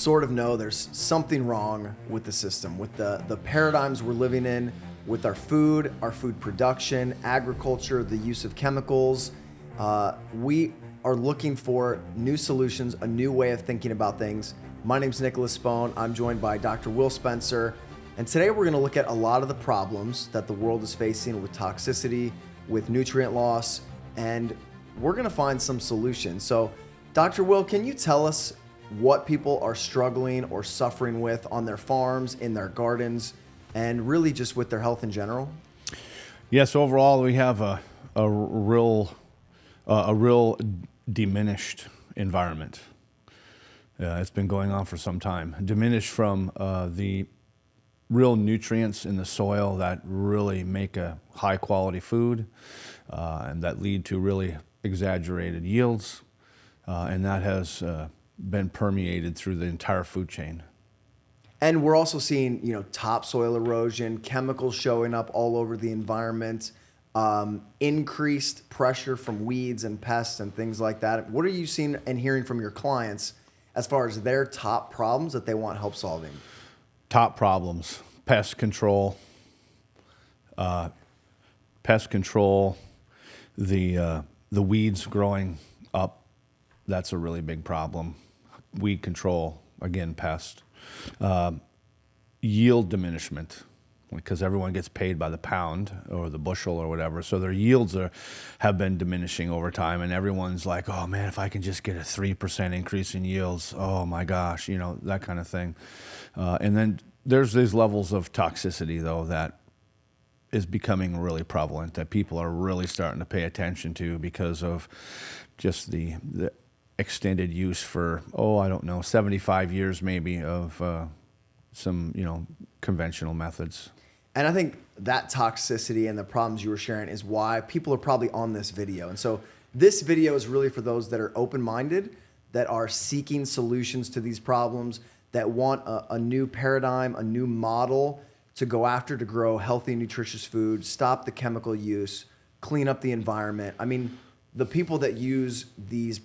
sort of know there's something wrong with the system, with the paradigms we're living in, with our food production, agriculture, the use of chemicals. We are looking for new solutions, a new way of thinking about things. My name's Nicholas Spohn. I'm joined by Dr. Will Spencer. And today we're going to look at a lot of the problems that the world is facing with toxicity, with nutrient loss, and we're going to find some solutions. So, Dr. Will, can you tell us what people are struggling or suffering with on their farms, in their gardens, and really just with their health in general? Yes, overall we have a real diminished environment. It's been going on for some time. Diminished from the real nutrients in the soil that really make a high quality food and that lead to really exaggerated yields, and that has been permeated through the entire food chain. And we're also seeing, topsoil erosion, chemicals showing up all over the environment, increased pressure from weeds and pests and things like that. What are you seeing and hearing from your clients as far as their top problems that they want help solving? Top problems: pest control, the weeds growing up. That's a really big problem. Weed control, again, pest. Yield diminishment, because everyone gets paid by the pound or the bushel or whatever, so their yields have been diminishing over time, and everyone's like, oh man, if I can just get a 3% increase in yields, oh my gosh, that kind of thing. And then there's these levels of toxicity, though, that is becoming really prevalent, that people are really starting to pay attention to because of just the extended use for, 75 years maybe of some, conventional methods. And I think that toxicity and the problems you were sharing is why people are probably on this video. And so this video is really for those that are open-minded, that are seeking solutions to these problems, that want a new paradigm, a new model to go after to grow healthy, nutritious food, stop the chemical use, clean up the environment. I mean, the people that use these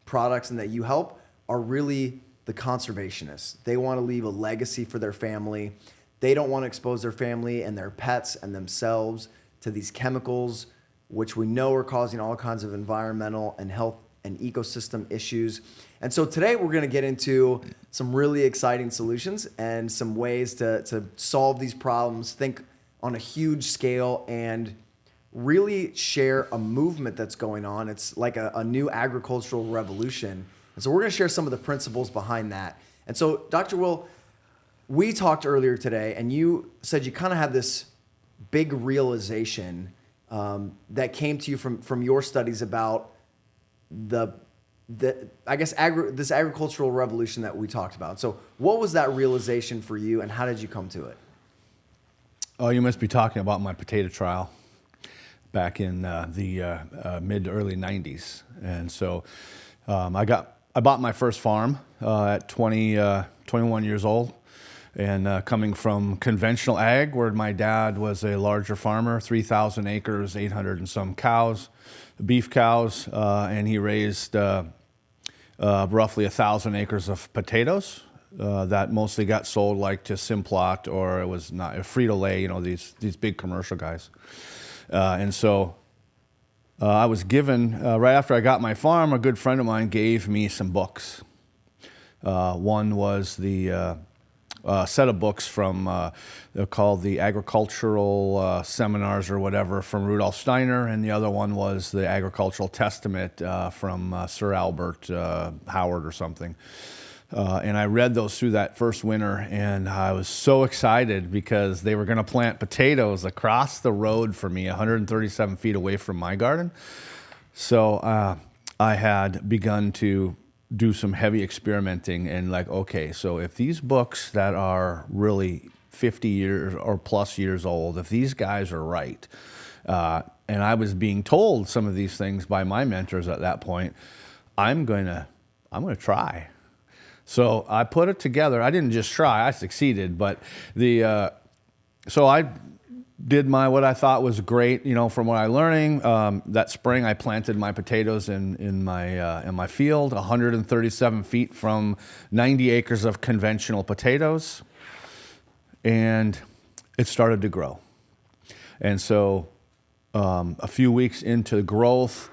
products and that you help are really the conservationists. They want to leave a legacy for their family. They don't want to expose their family and their pets and themselves to these chemicals, which we know are causing all kinds of environmental and health and ecosystem issues. And so today we're going to get into some really exciting solutions and some ways to solve these problems, think on a huge scale, and really share a movement that's going on. It's like a new agricultural revolution. And so we're going to share some of the principles behind that. And so, Dr. Will, we talked earlier today, and you said you kind of had this big realization that came to you from your studies about this agricultural revolution that we talked about. So what was that realization for you, and how did you come to it? Oh, you must be talking about my potato trial back in the mid to early 90s. And so I bought my first farm at 21 years old, and coming from conventional ag, where my dad was a larger farmer, 3,000 acres, 800 and some cows, beef cows, and he raised roughly 1,000 acres of potatoes that mostly got sold like to Simplot, or it was not Frito-Lay, these big commercial guys. And so I was given, right after I got my farm, a good friend of mine gave me some books. One was the set of books from, they're called the Agricultural Seminars or whatever from Rudolf Steiner, and the other one was the Agricultural Testament from Sir Albert Howard or something. And I read those through that first winter, and I was so excited because they were going to plant potatoes across the road for me, 137 feet away from my garden. So I had begun to do some heavy experimenting, and okay, so if these books that are really 50 years or plus years old, if these guys are right, and I was being told some of these things by my mentors at that point, I'm going to try. So I put it together. I didn't just try, I succeeded, but so I did what I thought was great, from what I learning. That spring, I planted my potatoes in my field, 137 feet from 90 acres of conventional potatoes, and it started to grow. And so, a few weeks into growth,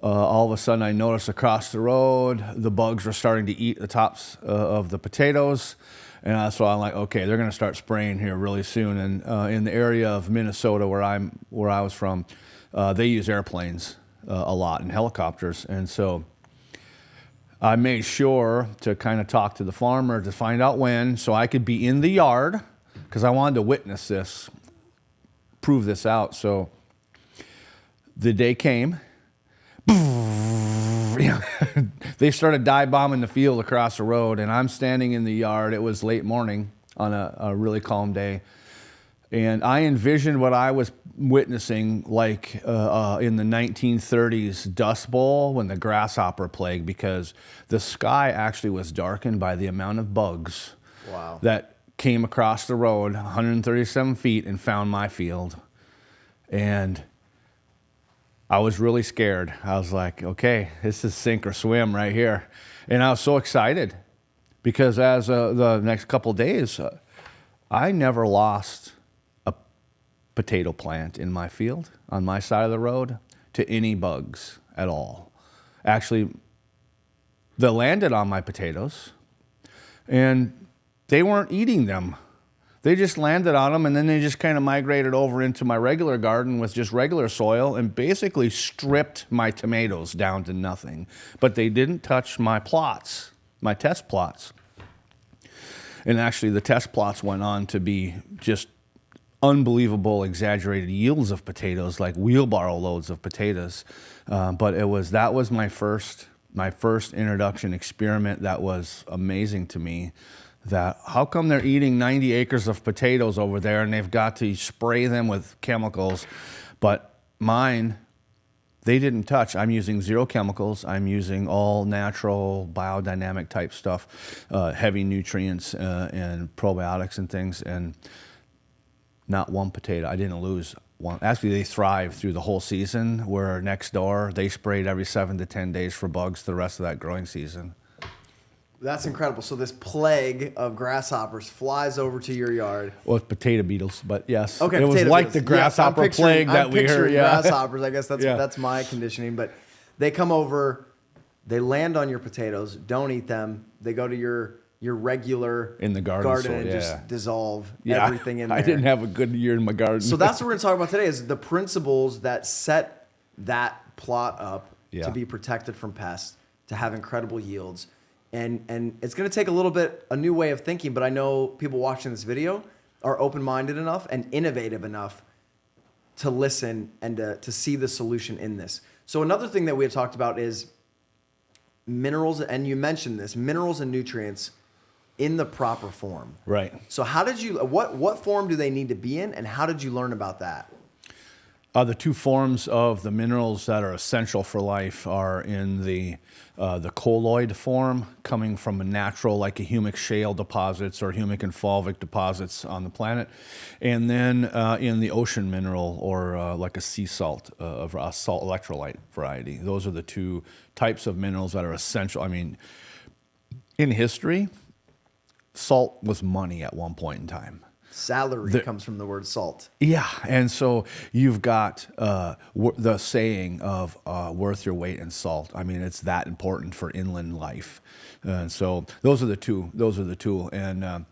all of a sudden, I noticed across the road the bugs were starting to eat the tops of the potatoes. And so I'm like, okay, they're going to start spraying here really soon. And in the area of Minnesota where I was from, they use airplanes a lot and helicopters. And so I made sure to kind of talk to the farmer to find out when, so I could be in the yard, because I wanted to witness this, prove this out. So the day came. They started dive bombing the field across the road, and I'm standing in the yard. It was late morning on a really calm day, and I envisioned what I was witnessing like in the 1930s Dust Bowl when the grasshopper plague, because the sky actually was darkened by the amount of bugs that came across the road 137 feet and found my field. And I was really scared. I was like, okay, this is sink or swim right here. And I was so excited because as the next couple of days, I never lost a potato plant in my field on my side of the road to any bugs at all. Actually, they landed on my potatoes and they weren't eating them. They just landed on them, and then they just kind of migrated over into my regular garden with just regular soil and basically stripped my tomatoes down to nothing. But they didn't touch my plots, my test plots. And actually, the test plots went on to be just unbelievable, exaggerated yields of potatoes, like wheelbarrow loads of potatoes. But that was my first introduction experiment that was amazing to me. That how come they're eating 90 acres of potatoes over there and they've got to spray them with chemicals, but mine, they didn't touch. I'm using zero chemicals. I'm using all natural biodynamic type stuff, heavy nutrients and probiotics and things, and not one potato. I didn't lose one. Actually, they thrived through the whole season, where next door they sprayed every 7 to 10 days for bugs the rest of that growing season. That's incredible. So this plague of grasshoppers flies over to your yard. Well, it's potato beetles, but yes. Okay, it was like beetles. the grasshopper plague that we heard. Yeah. Grasshoppers. I guess that's my conditioning. But they come over, they land on your potatoes, don't eat them. They go to your regular in the garden and just dissolve everything in there. I didn't have a good year in my garden. So that's what we're going to talk about today, is the principles that set that plot up to be protected from pests, to have incredible yields. And it's going to take a new way of thinking, but I know people watching this video are open-minded enough and innovative enough to listen and to see the solution in this. So another thing that we had talked about is minerals, and you mentioned this, minerals and nutrients in the proper form. Right. So how did you, what form do they need to be in, and how did you learn about that? The two forms of the minerals that are essential for life are in the colloid form, coming from a natural, like a humic shale deposits or humic and fulvic deposits on the planet, and then in the ocean mineral, or like a sea salt, of a salt electrolyte variety. Those are the two types of minerals that are essential. I mean, in history, salt was money at one point in time. Salary comes from the word salt. Yeah, and so you've got the saying of worth your weight in salt. I mean, it's that important for inland life. And so those are the two. And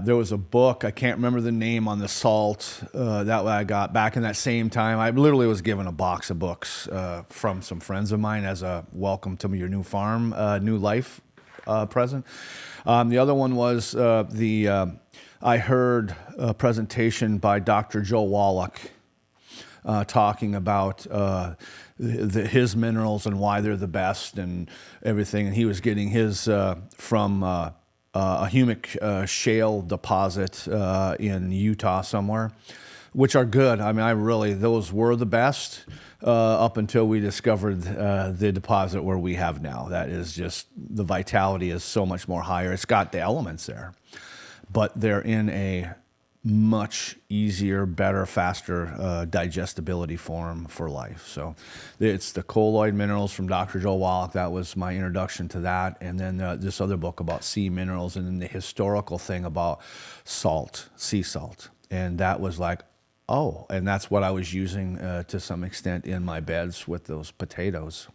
there was a book, I can't remember the name, on the salt that I got back in that same time. I literally was given a box of books from some friends of mine as a welcome to your new farm, new life present. The other one was I heard a presentation by Dr. Joe Wallach talking about his minerals and why they're the best and everything. And he was getting his from a humic shale deposit in Utah somewhere, which are good. I mean, those were the best up until we discovered the deposit where we have now. That is just, the vitality is so much more higher. It's got the elements there, but they're in a much easier, better, faster digestibility form for life. So it's the colloid minerals from Dr. Joe Wallach. That was my introduction to that. And then this other book about sea minerals, and then the historical thing about salt, sea salt. And that was like, oh, and that's what I was using to some extent in my beds with those potatoes.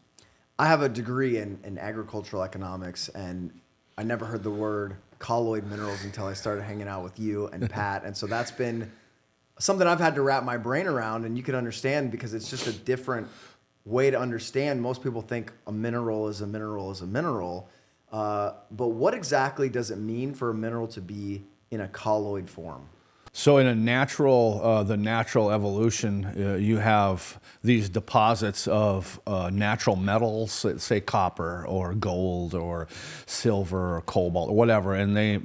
I have a degree in agricultural economics, and I never heard the word colloid minerals until I started hanging out with you and Pat. And so that's been something I've had to wrap my brain around, and you can understand because it's just a different way to understand. Most people think a mineral is a mineral is a mineral. But what exactly does it mean for a mineral to be in a colloid form? So in a natural, the natural evolution, you have these deposits of natural metals, let's say copper or gold or silver or cobalt or whatever, and they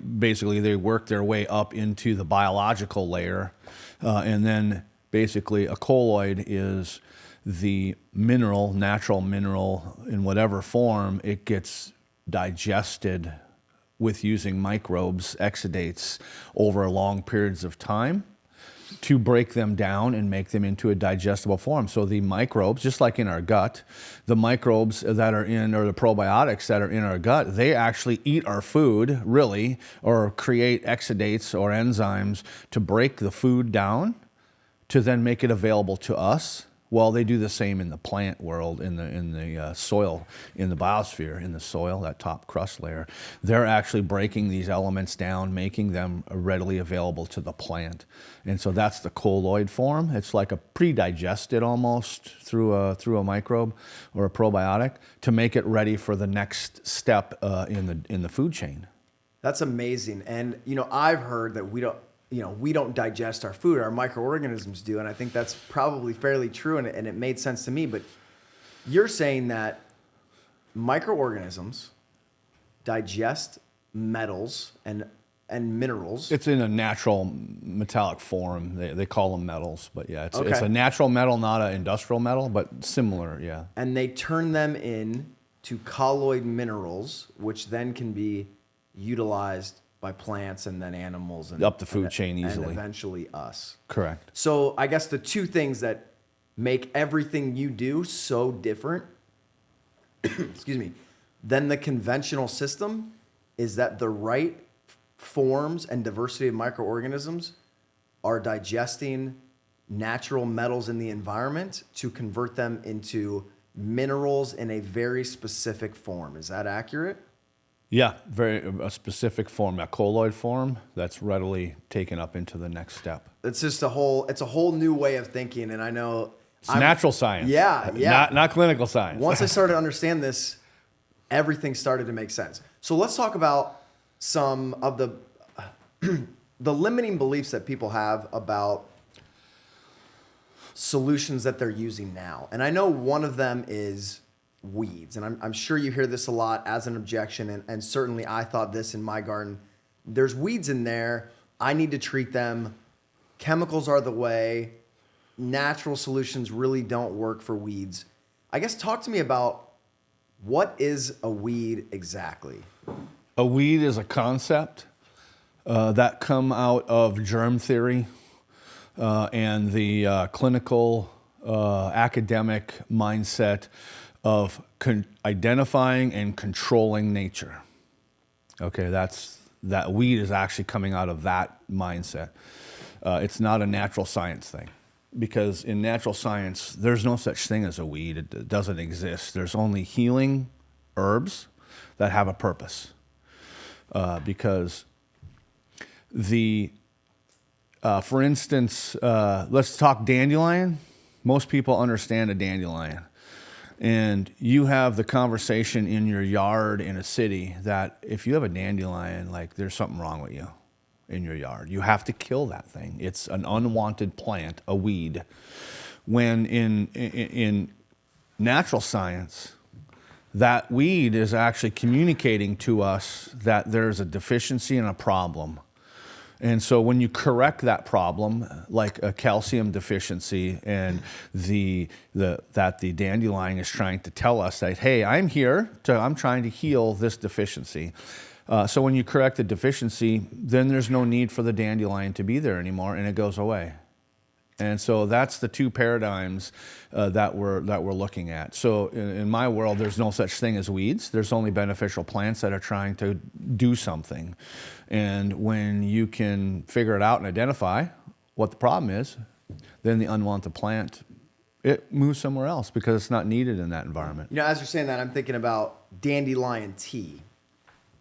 work their way up into the biological layer, and then basically a colloid is the mineral, natural mineral in whatever form it gets digested with using microbes, exudates, over long periods of time to break them down and make them into a digestible form. So the microbes, just like in our gut, the microbes that are in, or the probiotics that are in our gut, they actually eat our food, really, or create exudates or enzymes to break the food down to then make it available to us. Well, they do the same in the plant world, in the soil, in the biosphere, in the soil, that top crust layer. They're actually breaking these elements down, making them readily available to the plant. And so that's the colloid form. It's like a pre-digested almost through a microbe or a probiotic to make it ready for the next step in the food chain. That's amazing. And, I've heard that we don't digest our food, our microorganisms do. And I think that's probably fairly true, and it made sense to me. But you're saying that microorganisms digest metals and minerals. It's in a natural metallic form. They call them metals, but yeah, it's Okay. a natural metal, not an industrial metal, but similar, yeah. And they turn them into colloid minerals, which then can be utilized by plants and then animals and Up the food chain easily. and eventually us. Correct. So I guess the two things that make everything you do so different, excuse me, than the conventional system is that the right forms and diversity of microorganisms are digesting natural metals in the environment to convert them into minerals in a very specific form. Is that accurate? Yeah, a specific form, a colloid form that's readily taken up into the next step. It's just a whole new way of thinking. And I know It's natural science. Yeah. Not clinical science. Once I started to understand this, everything started to make sense. So let's talk about some of the limiting beliefs that people have about solutions that they're using now. And I know one of them is weeds. And I'm sure you hear this a lot as an objection. And certainly I thought this in my garden. There's weeds in there. I need to treat them. Chemicals are the way. Natural solutions really don't work for weeds. I guess talk to me about what is a weed exactly? A weed is a concept that come out of germ theory and the clinical academic mindset of identifying and controlling nature. Okay, that weed is actually coming out of that mindset. It's not a natural science thing, because in natural science, there's no such thing as a weed. It doesn't exist. There's only healing herbs that have a purpose. Because for instance, let's talk dandelion. Most people understand a dandelion. And you have the conversation in your yard in a city that if you have a dandelion, like there's something wrong with you in your yard. You have to kill that thing. It's an unwanted plant, a weed. When in natural science, that weed is actually communicating to us that there's a deficiency and a problem. And so when you correct that problem, like a calcium deficiency, and that the dandelion is trying to tell us that, hey, I'm trying to heal this deficiency. So when you correct the deficiency, then there's no need for the dandelion to be there anymore, and it goes away. And so that's the two paradigms that we're looking at. So in my world, there's no such thing as weeds. There's only beneficial plants that are trying to do something. And when you can figure it out and identify what the problem is, then the unwanted plant, it moves somewhere else because it's not needed in that environment. You know, as you're saying that, I'm thinking about dandelion tea.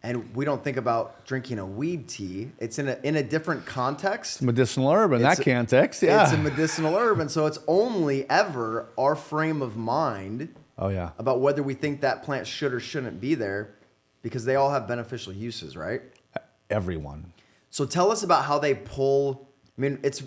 And we don't think about drinking a weed tea. It's in a different context. Medicinal herb in that context, yeah. It's a medicinal herb. And so it's only ever our frame of mind about whether we think that plant should or shouldn't be there, because they all have beneficial uses, right? Everyone. So tell us about how they pull. I mean, it's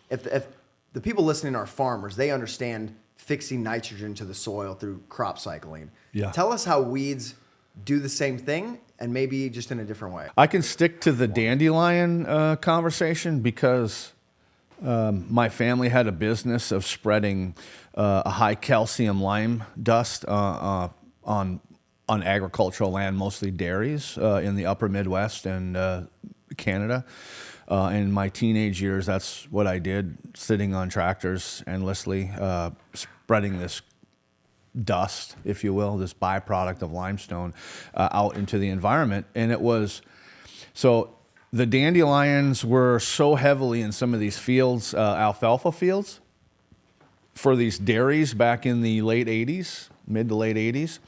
if the people listening are farmers, they understand fixing nitrogen to the soil through crop cycling. Yeah. Tell us how weeds do the same thing, and maybe just in a different way. I can stick to the dandelion conversation because my family had a business of spreading a high calcium lime dust on agricultural land, mostly dairies in the upper Midwest and Canada. In my teenage years, that's what I did, sitting on tractors endlessly, spreading this dust, if you will, this byproduct of limestone out into the environment. And it was, so the dandelions were so heavily in some of these fields, alfalfa fields, for these dairies back in the late 80s, mid to late 80s,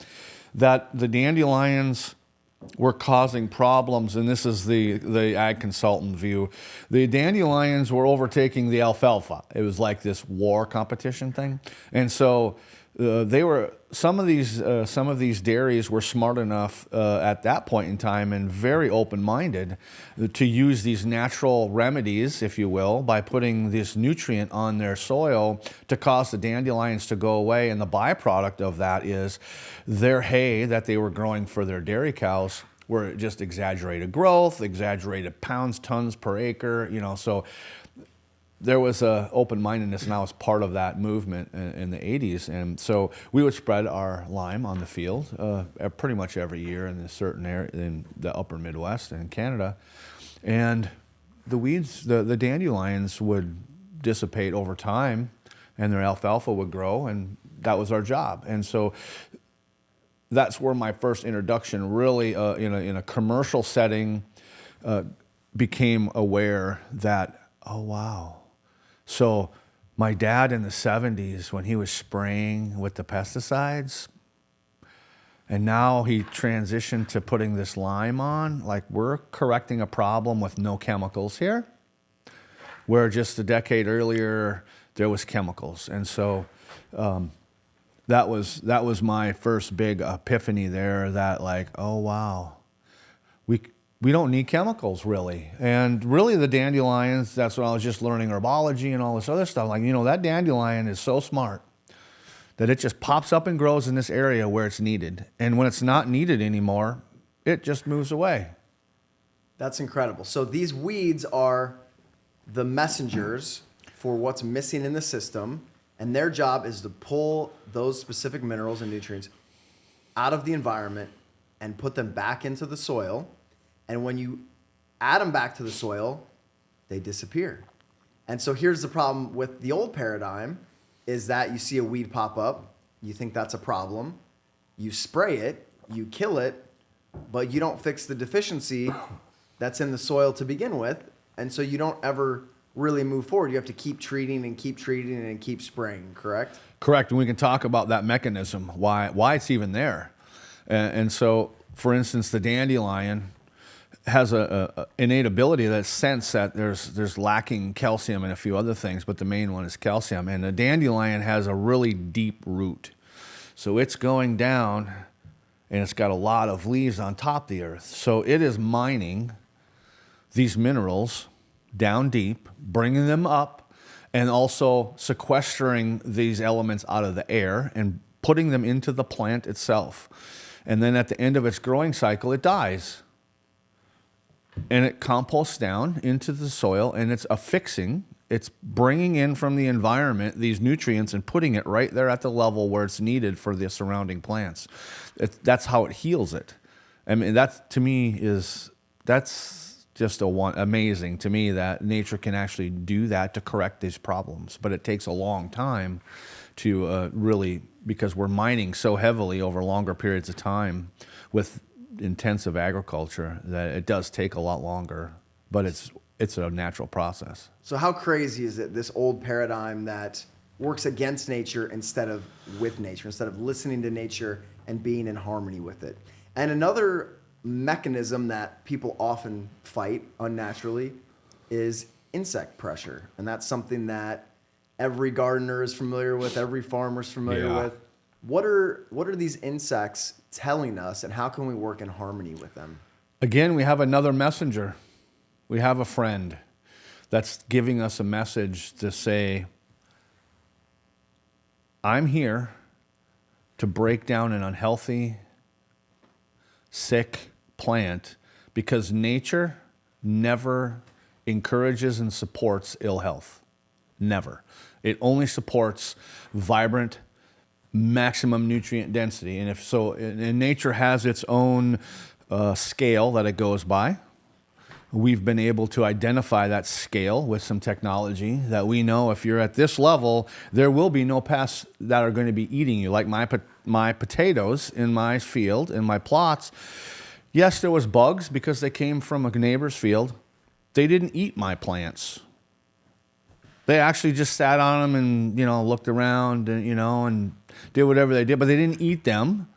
that the dandelions were causing problems. And this is the ag consultant view. The dandelions were overtaking the alfalfa. It was like this war competition thing. And so some of these dairies were smart enough at that point in time and very open-minded to use these natural remedies, if you will, by putting this nutrient on their soil to cause the dandelions to go away. And the byproduct of that is their hay that they were growing for their dairy cows were just exaggerated growth, exaggerated pounds, tons per acre, so there was a open-mindedness, and I was part of that movement in the 80s. And so we would spread our lime on the field pretty much every year in a certain area in the upper Midwest and Canada. And the weeds, the dandelions would dissipate over time, and their alfalfa would grow, and that was our job. And so that's where my first introduction really in a commercial setting became aware that, oh, wow. So my dad in the 70s, when he was spraying with the pesticides, and now he transitioned to putting this lime on, like, we're correcting a problem with no chemicals here, where just a decade earlier there was chemicals. And so that was my first big epiphany there, that like, oh wow, we don't need chemicals, really. And really the dandelions, that's when I was just learning herbology and all this other stuff. Like, that dandelion is so smart that it just pops up and grows in this area where it's needed. And when it's not needed anymore, it just moves away. That's incredible. So these weeds are the messengers for what's missing in the system, and their job is to pull those specific minerals and nutrients out of the environment and put them back into the soil. And when you add them back to the soil, they disappear. And so here's the problem with the old paradigm, is that you see a weed pop up, you think that's a problem, you spray it, you kill it, but you don't fix the deficiency that's in the soil to begin with. And so you don't ever really move forward. You have to keep treating and keep treating and keep spraying, correct? Correct. And we can talk about that mechanism, why it's even there. And so, for instance, the dandelion has a innate ability, that sense that there's lacking calcium and a few other things, but the main one is calcium. And the dandelion has a really deep root. So it's going down, and it's got a lot of leaves on top of the earth. So it is mining these minerals down deep, bringing them up, and also sequestering these elements out of the air and putting them into the plant itself. And then at the end of its growing cycle, it dies. And it composts down into the soil, and it's affixing, it's bringing in from the environment these nutrients and putting it right there at the level where it's needed for the surrounding plants. That's how it heals it. I mean, that's just amazing to me that nature can actually do that to correct these problems. But it takes a long time to really, because we're mining so heavily over longer periods of time with intensive agriculture, that it does take a lot longer. But it's a natural process. So how crazy is it, this old paradigm that works against nature instead of with nature, instead of listening to nature and being in harmony with it? And another mechanism that people often fight unnaturally is insect pressure. And that's something that every gardener is familiar with, every farmer is familiar with. What are these insects telling us, and how can we work in harmony with them? Again, we have another messenger. We have a friend that's giving us a message to say, I'm here to break down an unhealthy, sick plant, because nature never encourages and supports ill health. Never. It only supports vibrant, maximum nutrient density. And if so, and nature has its own scale that it goes by. We've been able to identify that scale with some technology that we know if you're at this level, there will be no pests that are going to be eating you. Like my potatoes in my field, in my plots, yes, there was bugs because they came from a neighbor's field. They didn't eat my plants. They actually just sat on them and, looked around and, and did whatever they did, but they didn't eat them.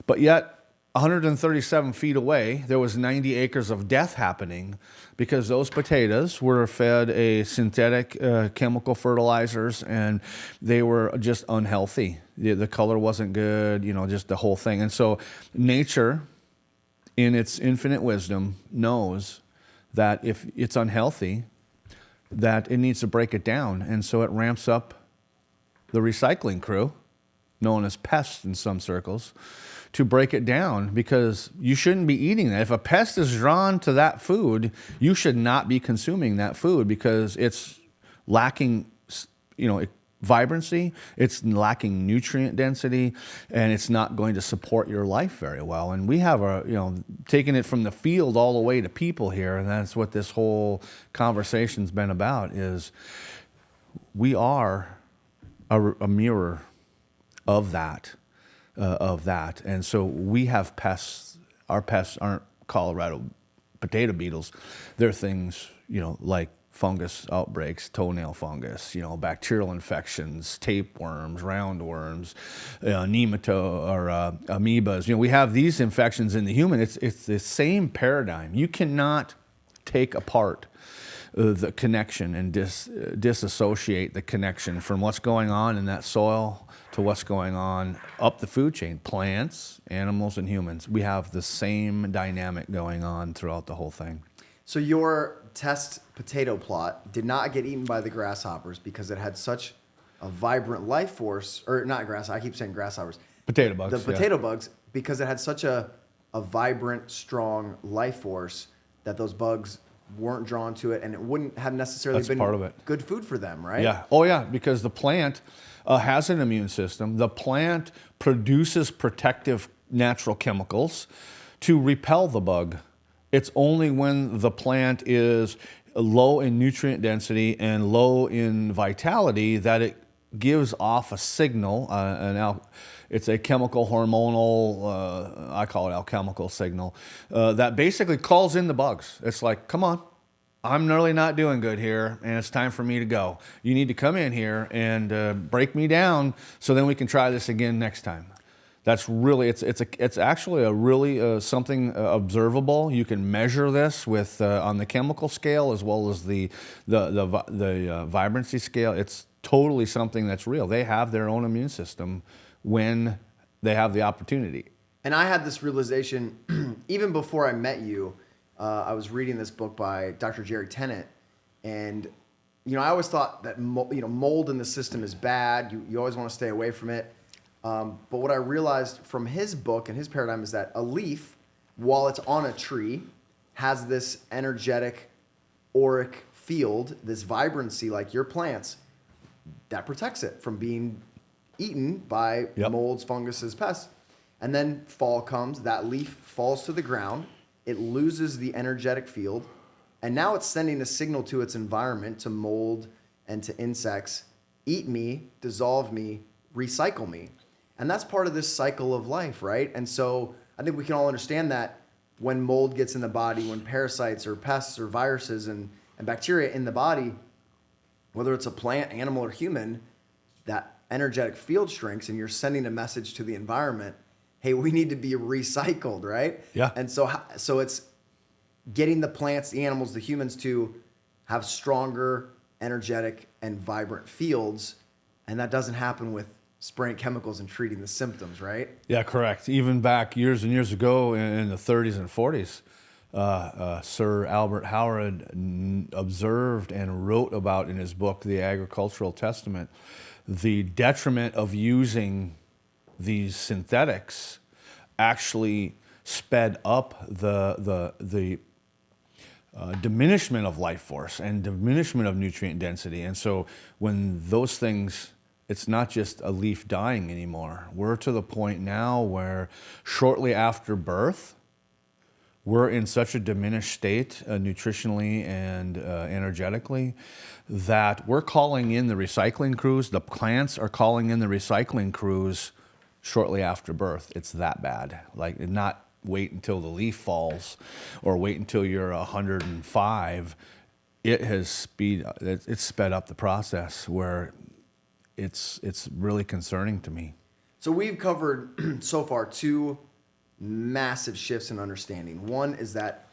But yet, 137 feet away, there was 90 acres of death happening because those potatoes were fed a synthetic chemical fertilizers, and they were just unhealthy. The color wasn't good, just the whole thing. And so nature, in its infinite wisdom, knows that if it's unhealthy, that it needs to break it down. And so it ramps up the recycling crew, known as pests in some circles, to break it down, because you shouldn't be eating that. If a pest is drawn to that food, you should not be consuming that food because it's lacking, vibrancy, it's lacking nutrient density, and it's not going to support your life very well. And we have taking it from the field all the way to people here, and that's what this whole conversation's been about, is we are a mirror of that. And so we have pests. Our pests aren't Colorado potato beetles. They're things, like fungus outbreaks, toenail fungus, bacterial infections, tapeworms, roundworms, amoebas. We have these infections in the human. It's the same paradigm. You cannot take apart the connection and disassociate the connection from what's going on in that soil to what's going on up the food chain. Plants, animals, and humans. We have the same dynamic going on throughout the whole thing. So your test potato plot did not get eaten by the grasshoppers because it had such a vibrant life force, or not I keep saying grasshoppers. Potato bugs. The potato bugs, because it had such a vibrant, strong life force that those bugs weren't drawn to it, and it wouldn't have necessarily been part of it. Good food for them, right? Yeah. Oh, yeah, because the plant has an immune system. The plant produces protective natural chemicals to repel the bug. It's only when the plant is low in nutrient density and low in vitality that it gives off a signal, it's a chemical hormonal, I call it alchemical signal, that basically calls in the bugs. It's like, come on, I'm really not doing good here, and it's time for me to go. You need to come in here and break me down so then we can try this again next time. That's really, it's actually a really something observable. You can measure this with on the chemical scale as well as the vibrancy scale. It's totally something that's real. They have their own immune system when they have the opportunity. And I had this realization even before I met you. I was reading this book by Dr. Jerry Tennant, and I always thought that mold in the system is bad. You always want to stay away from it. But what I realized from his book and his paradigm is that a leaf, while it's on a tree, has this energetic auric field, this vibrancy like your plants, that protects it from being eaten by molds, funguses, pests. And then fall comes, that leaf falls to the ground, it loses the energetic field, and now it's sending a signal to its environment, to mold and to insects, eat me, dissolve me, recycle me. And that's part of this cycle of life, right? And so I think we can all understand that when mold gets in the body, when parasites or pests or viruses and bacteria in the body, whether it's a plant, animal, or human, that energetic field shrinks and you're sending a message to the environment, hey, we need to be recycled, right? Yeah. And so it's getting the plants, the animals, the humans to have stronger, energetic, and vibrant fields. And that doesn't happen with spraying chemicals and treating the symptoms, right? Yeah, correct. Even back years and years ago in the 30s and 40s, Sir Albert Howard observed and wrote about in his book, The Agricultural Testament, the detriment of using these synthetics actually sped up the diminishment of life force and diminishment of nutrient density. And so when those things, it's not just a leaf dying anymore. We're to the point now where shortly after birth, we're in such a diminished state nutritionally and energetically that we're calling in the recycling crews. The plants are calling in the recycling crews shortly after birth. It's that bad. Like, not wait until the leaf falls or wait until you're 105. It's sped up the process where it's really concerning to me. So we've covered so far two massive shifts in understanding. One is that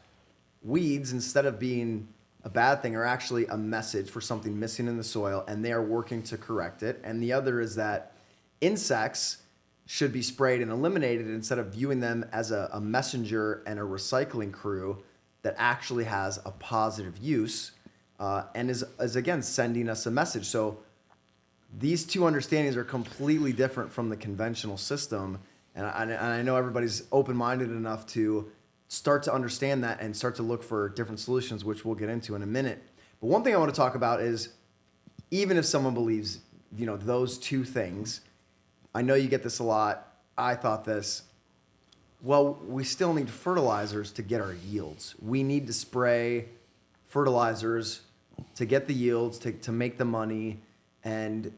weeds, instead of being a bad thing, are actually a message for something missing in the soil, and they are working to correct it. And the other is that insects should be sprayed and eliminated instead of viewing them as a messenger and a recycling crew that actually has a positive use and is again sending us a message. So these two understandings are completely different from the conventional system. And I know everybody's open-minded enough to start to understand that and start to look for different solutions, which we'll get into in a minute. But one thing I want to talk about is, even if someone believes, those two things, I know you get this a lot. I thought this. Well, we still need fertilizers to get our yields. We need to spray fertilizers to get the yields, to make the money. And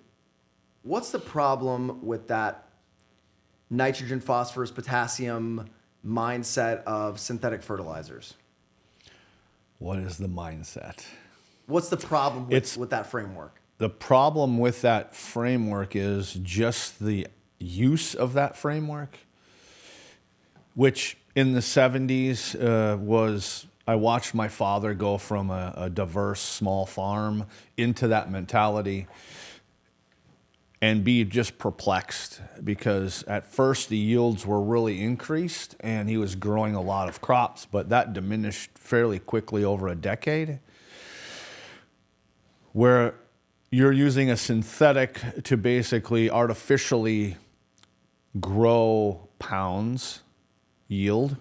what's the problem with that nitrogen, phosphorus, potassium mindset of synthetic fertilizers? What is the mindset? What's the problem with that framework? The problem with that framework is just the use of that framework, which in the 70s I watched my father go from a diverse small farm into that mentality and be just perplexed, because at first the yields were really increased and he was growing a lot of crops, but that diminished fairly quickly over a decade, where you're using a synthetic to basically artificially grow pounds yield.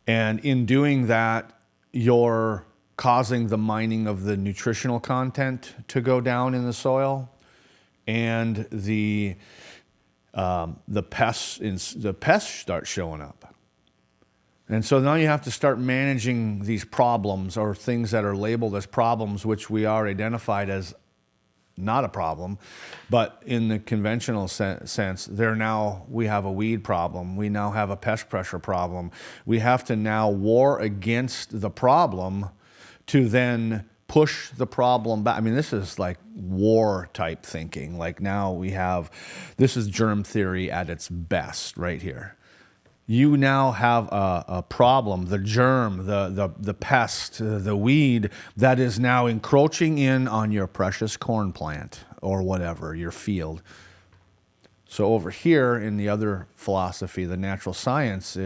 And in doing that, you're causing the mining of the nutritional content to go down in the soil, and the pests start showing up. And so now you have to start managing these problems, or things that are labeled as problems, which we are identified as not a problem, but in the conventional sense, we have a weed problem. We now have a pest pressure problem. We have to now war against the problem to then push the problem back. I mean, this is like war type thinking. Like, now this is germ theory at its best right here. You now have a problem, the germ, the pest, the weed that is now encroaching in on your precious corn plant or whatever, your field. So over here in the other philosophy, the natural science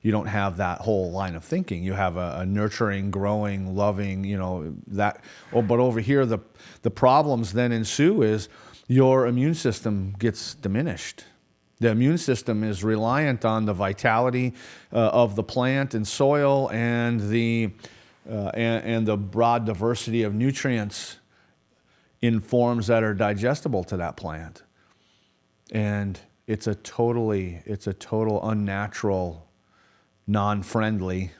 you don't have that whole line of thinking. You have a nurturing, growing, loving, that. Oh, but over here, the problems then ensue is your immune system gets diminished. The immune system is reliant on the vitality of the plant and soil and the broad diversity of nutrients in forms that are digestible to that plant. and it's a total unnatural, non-friendly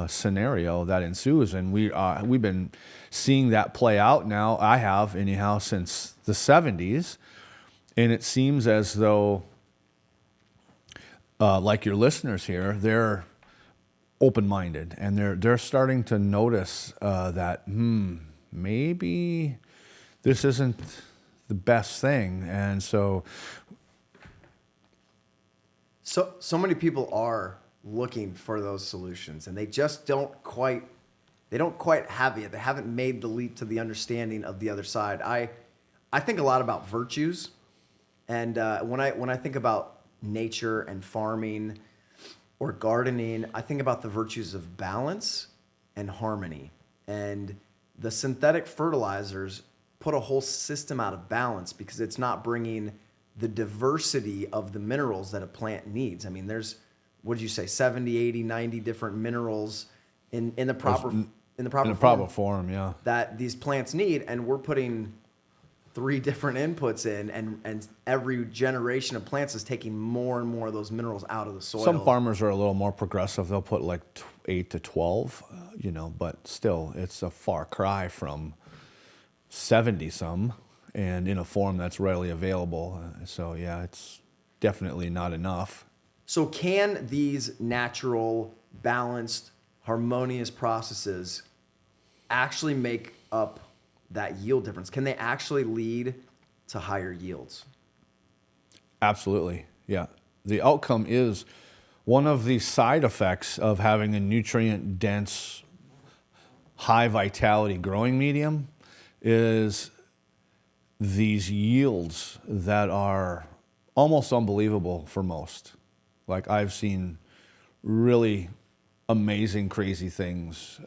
scenario that ensues, and we've been seeing that play out now. I have anyhow since the 70s, and it seems as though, like your listeners here, they're open-minded, and they're starting to notice that maybe this isn't the best thing, and so many people are looking for those solutions, and they just don't quite have it yet. They haven't made the leap to the understanding of the other side. I think a lot about virtues, and when I think about nature and farming or gardening, I think about the virtues of balance and harmony. And the synthetic fertilizers put a whole system out of balance because it's not bringing the diversity of the minerals that a plant needs. I mean, there's, what did you say, 70, 80, 90 different minerals in the proper form, yeah, that these plants need, and we're putting 3 different inputs in, and every generation of plants is taking more and more of those minerals out of the soil. Some farmers are a little more progressive. They'll put like 8 to 12, but still, it's a far cry from 70 some, and in a form that's readily available. So yeah, it's definitely not enough. So can these natural, balanced, harmonious processes actually make up that yield difference? Can they actually lead to higher yields? Absolutely, yeah. The outcome is one of the side effects of having a nutrient-dense, high-vitality growing medium is these yields that are almost unbelievable for most. Like, I've seen really amazing, crazy things.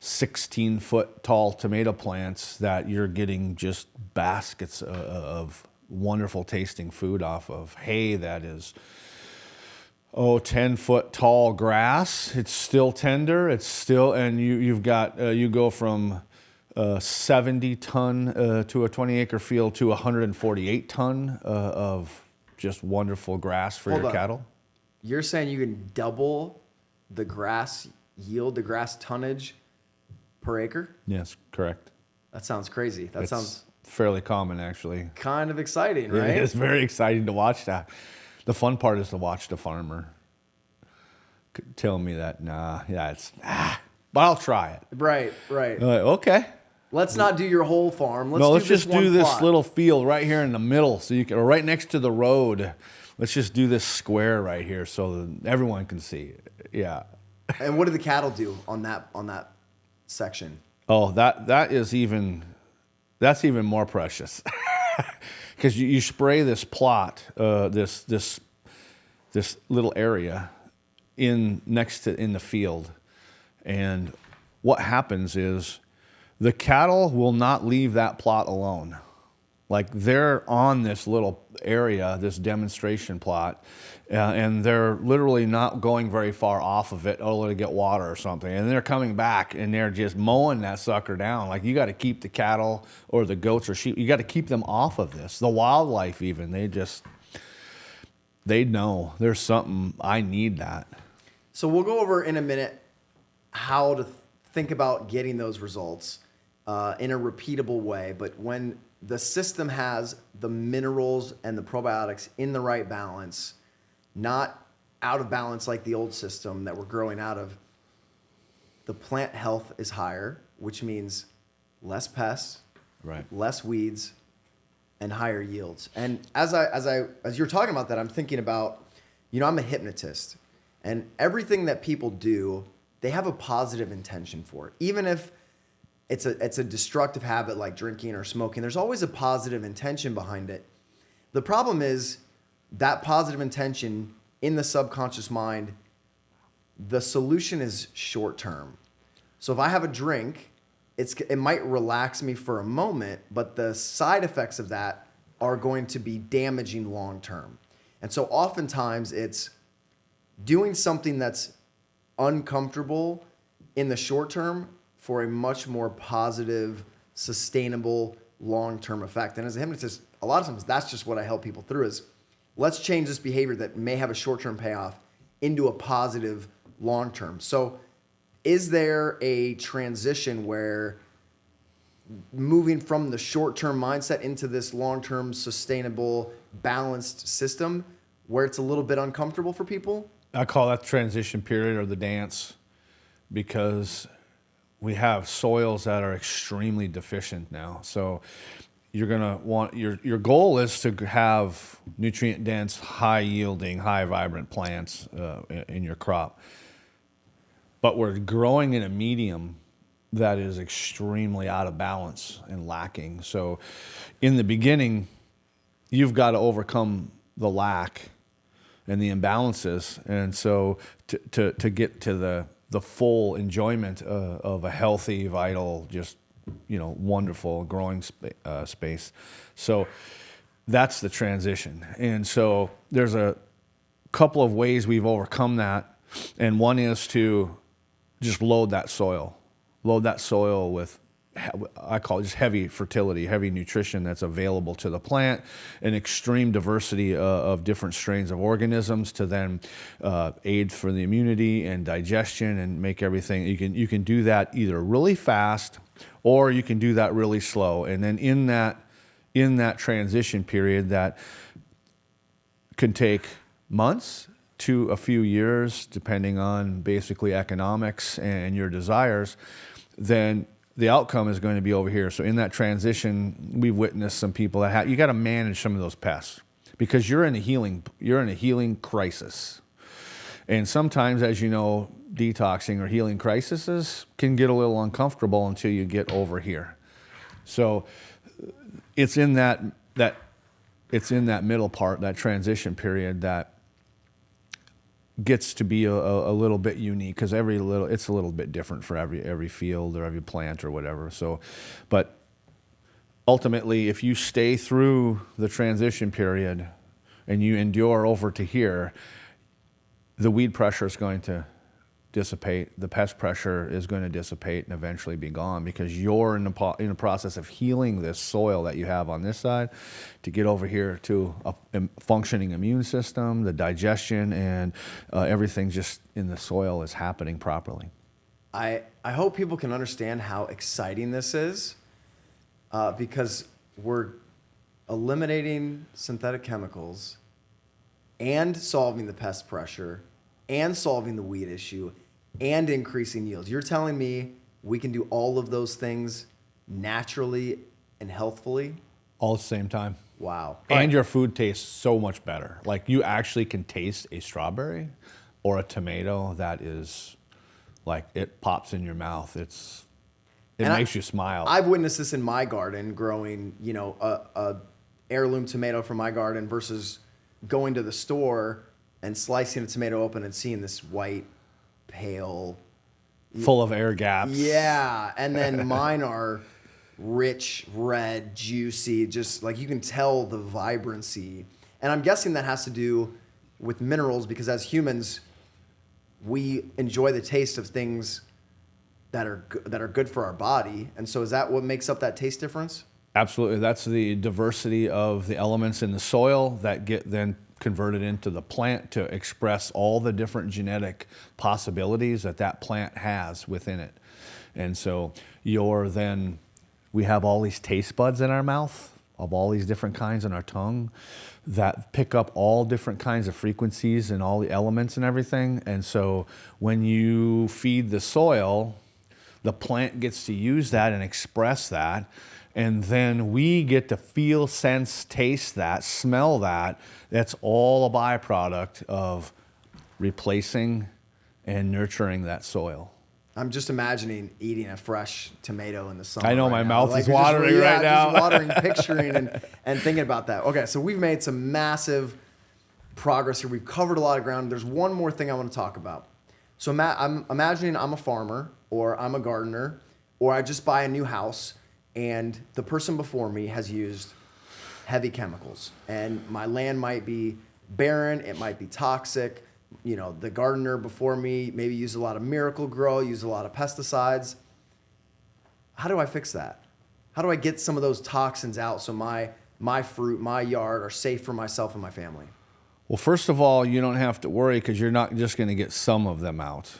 16-foot tall tomato plants that you're getting just baskets of wonderful tasting food off of. Hay that is 10-foot tall grass. It's still tender. It's still, and you've got you go from 70 ton to a 20-acre field to 148 ton of just wonderful grass for your cattle. You're saying you can double the grass yield, the grass tonnage per acre? Yes, correct. That sounds crazy. That sounds fairly common, actually. kind of exciting, right? It's very exciting to watch that. The fun part is to watch the farmer tell me that, but I'll try it. Right. Okay. Let's not do your whole farm. Let's just do this plot. little field right here in the middle, so you can, or right next to the road. Let's just do this square right here so that everyone can see it. Yeah. And what do the cattle do on that section? Oh, that's even more precious, because you spray this plot, this little area in the field, and what happens is the cattle will not leave that plot alone. Like, they're on this little area, this demonstration plot, and they're literally not going very far off of it to get water or something. And they're coming back, and they're just mowing that sucker down. Like, you got to keep the cattle or the goats or sheep, you got to keep them off of this. The wildlife even, they know there's something, I need that. So we'll go over in a minute how to think about getting those results in a repeatable way. But when the system has the minerals and the probiotics in the right balance, not out of balance like the old system that we're growing out of, the plant health is higher, which means less pests, Right. less weeds, and higher yields. And as you're talking about that, I'm thinking about, I'm a hypnotist, and everything that people do, they have a positive intention for it. Even if it's a destructive habit like drinking or smoking, there's always a positive intention behind it. The problem is that positive intention in the subconscious mind, the solution is short term. So if I have a drink, it might relax me for a moment, but the side effects of that are going to be damaging long term. And so oftentimes it's doing something that's uncomfortable in the short term for a much more positive, sustainable, long-term effect. And as a hypnotist, a lot of times that's just what I help people through is let's change this behavior that may have a short-term payoff into a positive long-term. So is there a transition where moving from the short-term mindset into this long-term, sustainable, balanced system where it's a little bit uncomfortable for people? I call that the transition period or the dance, because we have soils that are extremely deficient now. So you're gonna want your goal is to have nutrient dense, high yielding, high vibrant plants in your crop. But we're growing in a medium that is extremely out of balance and lacking. So in the beginning, you've got to overcome the lack and the imbalances. And so to get to the full enjoyment of a healthy, vital, just, wonderful growing space. So that's the transition. And so there's a couple of ways we've overcome that. And one is to just load that soil with, I call it just heavy fertility, heavy nutrition that's available to the plant, an extreme diversity of different strains of organisms to then aid for the immunity and digestion and make everything. You can do that either really fast or you can do that really slow. And then in that transition period that can take months to a few years, depending on basically economics and your desires, then the outcome is going to be over here. So in that transition, we've witnessed some people that you got to manage some of those pests because you're in a healing crisis. And sometimes, as you know, detoxing or healing crises can get a little uncomfortable until you get over here. So it's in that middle part, that transition period, that gets to be a little bit unique because it's a little bit different for every field or every plant or whatever. So, but ultimately, if you stay through the transition period and you endure over to here, the weed pressure is going to dissipate, the pest pressure is going to dissipate and eventually be gone because you're in the process of healing this soil that you have on this side to get over here to a functioning immune system, the digestion, and everything just in the soil is happening properly. I hope people can understand how exciting this is because we're eliminating synthetic chemicals and solving the pest pressure and solving the weed issue and increasing yields. You're telling me we can do all of those things naturally and healthfully? All at the same time. Wow. And your food tastes so much better. Like you actually can taste a strawberry or a tomato that is like it pops in your mouth. It makes you smile. I've witnessed this in my garden growing, a heirloom tomato from my garden versus going to the store and slicing a tomato open and seeing this white, pale, full of air gaps. Yeah, and then mine are rich, red, juicy, just like you can tell the vibrancy. And I'm guessing that has to do with minerals because as humans, we enjoy the taste of things that are good for our body. And so is that what makes up that taste difference? Absolutely. That's the diversity of the elements in the soil that get then converted into the plant to express all the different genetic possibilities that plant has within it. And so we have all these taste buds in our mouth of all these different kinds in our tongue that pick up all different kinds of frequencies and all the elements and everything. And so when you feed the soil, the plant gets to use that and express that. And then we get to feel, sense, taste that, smell that. That's all a byproduct of replacing and nurturing that soil. I'm just imagining eating a fresh tomato in the summer. I know, right my now. mouth is watering right now. Just watering, picturing, and thinking about that. Okay, so we've made some massive progress here. We've covered a lot of ground. There's one more thing I want to talk about. So I'm imagining I'm a farmer, or I'm a gardener, or I just buy a new house, and the person before me has used heavy chemicals. And my land might be barren, it might be toxic. The gardener before me maybe used a lot of Miracle-Gro, used a lot of pesticides. How do I fix that? How do I get some of those toxins out so my fruit, my yard are safe for myself and my family? Well, first of all, you don't have to worry because you're not just going to get some of them out.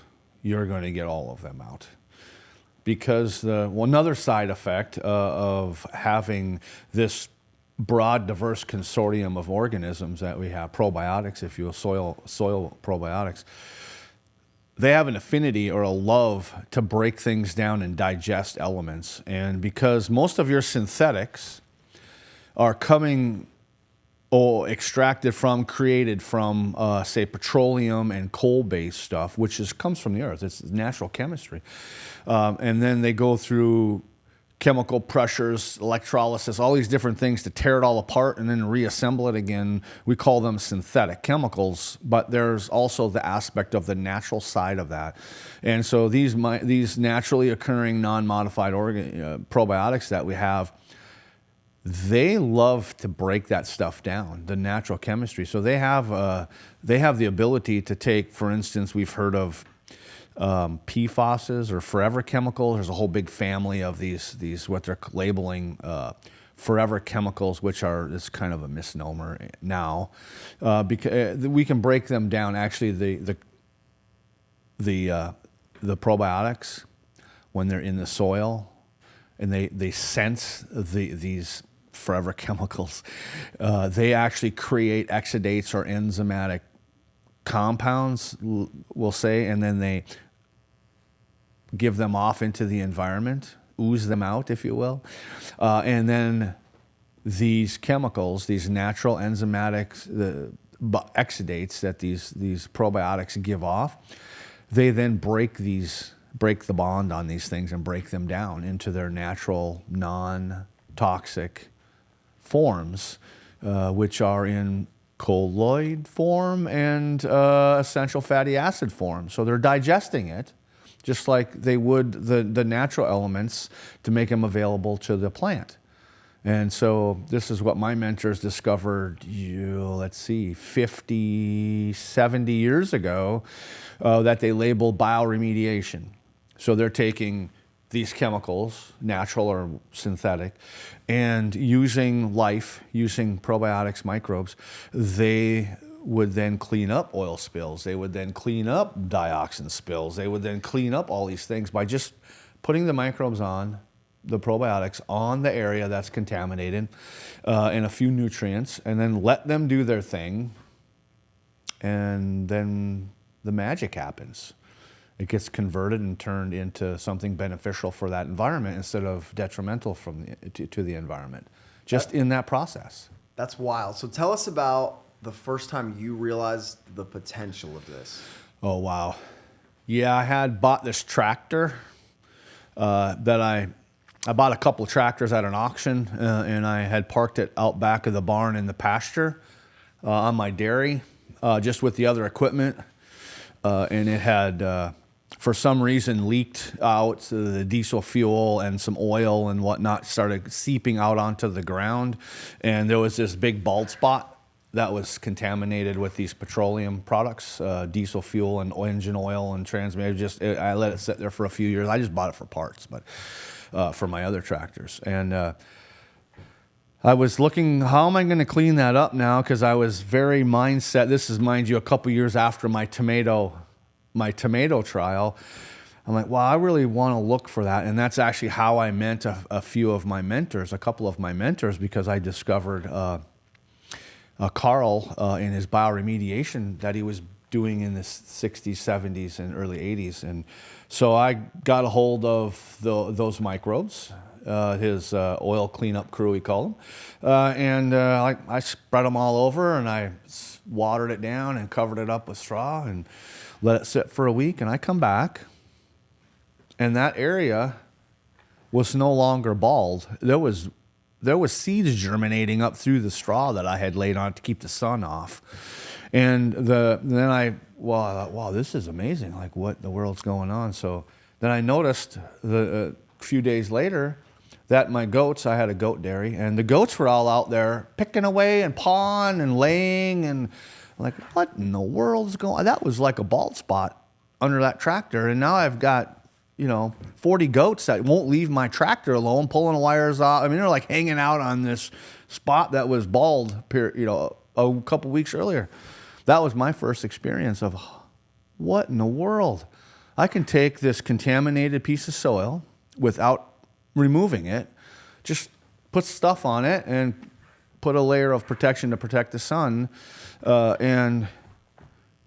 You're going to get all of them out. Because another side effect of having this broad, diverse consortium of organisms that we have, probiotics, if you will, soil probiotics, they have an affinity or a love to break things down and digest elements. And because most of your synthetics are coming or extracted from, created from, say, petroleum and coal-based stuff, which comes from the earth. It's natural chemistry. And then they go through chemical pressures, electrolysis, all these different things to tear it all apart and then reassemble it again. We call them synthetic chemicals, but there's also the aspect of the natural side of that. And so these naturally occurring non-modified probiotics that we have, they love to break that stuff down, the natural chemistry. So they have the ability to take, for instance, we've heard of PFASs or forever chemicals. There's a whole big family of these what they're labeling forever chemicals, which it's kind of a misnomer now, because we can break them down. Actually, the probiotics, when they're in the soil and they sense these forever chemicals, they actually create exudates or enzymatic compounds, we'll say, and then they give them off into the environment, ooze them out, if you will. And then these chemicals, these natural enzymatics, the exudates that these probiotics give off, they then break the bond on these things and break them down into their natural, non-toxic forms, which are in colloid form and essential fatty acid form. So they're digesting it just like they would the natural elements to make them available to the plant. And so this is what my mentors discovered, 50, 70 years ago, that they labeled bioremediation. So they're taking these chemicals, natural or synthetic, and using probiotics, microbes, they would then clean up oil spills. They would then clean up dioxin spills. They would then clean up all these things by just putting the microbes on, the probiotics on the area that's contaminated, and a few nutrients, and then let them do their thing, and then the magic happens. It gets converted and turned into something beneficial for that environment instead of detrimental to the environment, just in that process. That's wild. So tell us about the first time you realized the potential of this. Oh, wow. Yeah, I had bought this tractor that I bought a couple of tractors at an auction, and I had parked it out back of the barn in the pasture on my dairy, just with the other equipment. And it had, for some reason, leaked out the diesel fuel, and some oil and whatnot started seeping out onto the ground. And there was this big bald spot that was contaminated with these petroleum products, diesel fuel and engine oil and transmission. I let it sit there for a few years. I just bought it for parts, but for my other tractors. And I was looking, how am I going to clean that up now? Because I was very mindset. This is, mind you, a couple years after my tomato trial. I'm like, well, I really want to look for that. And that's actually how I met a couple of my mentors, because I discovered Carl in his bioremediation that he was doing in the 60s, 70s, and early 80s. And so I got a hold of those microbes, his oil cleanup crew, we call them. And I spread them all over, and I watered it down and covered it up with straw and let it sit for a week. And I come back, and that area was no longer bald. There was seeds germinating up through the straw that I had laid on to keep the sun off. And then I thought, wow, this is amazing. Like, what in the world's going on? So then I noticed a few days later that my goats, I had a goat dairy, and the goats were all out there picking away and pawing and laying, and I'm like, what in the world is going on? That was like a bald spot under that tractor. And now I've got, 40 goats that won't leave my tractor alone, pulling the wires off. I mean, they're like hanging out on this spot that was bald, a couple weeks earlier. That was my first experience of what in the world? I can take this contaminated piece of soil without removing it, just put stuff on it and put a layer of protection to protect the sun, and